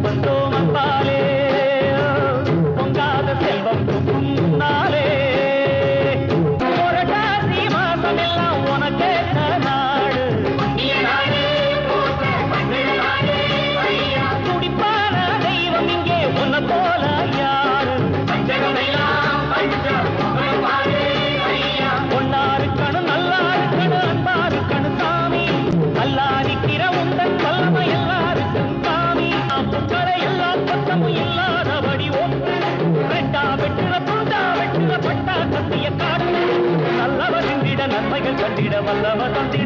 வந்தோம் அன்பாலே பொங்காத செல்வம் முன்னாலே புரட்டாசி மாசம் எல்லாம் உனக்கேற்ற நாடு துடிப்பான தெய்வம் இங்கே உன்னை போல யாரு பொன்னா இருக்கணும் நல்லா இருக்கணும் அன்பா இருக்கணும் சாமி நல்லா நிக்கிற உந்தன் வல்லமை எல்லாருக்கும் சாமி புக்களை எல்லாம் பக்கமும் இல்லாதபடி ஒன்று ரெண்டா வெட்டுற துண்டா வெட்டுற பட்டா கத்திய காட்டு நல்லவர் நின்றிட நன்மைகள் கண்டிட வல்லவர் தந்தி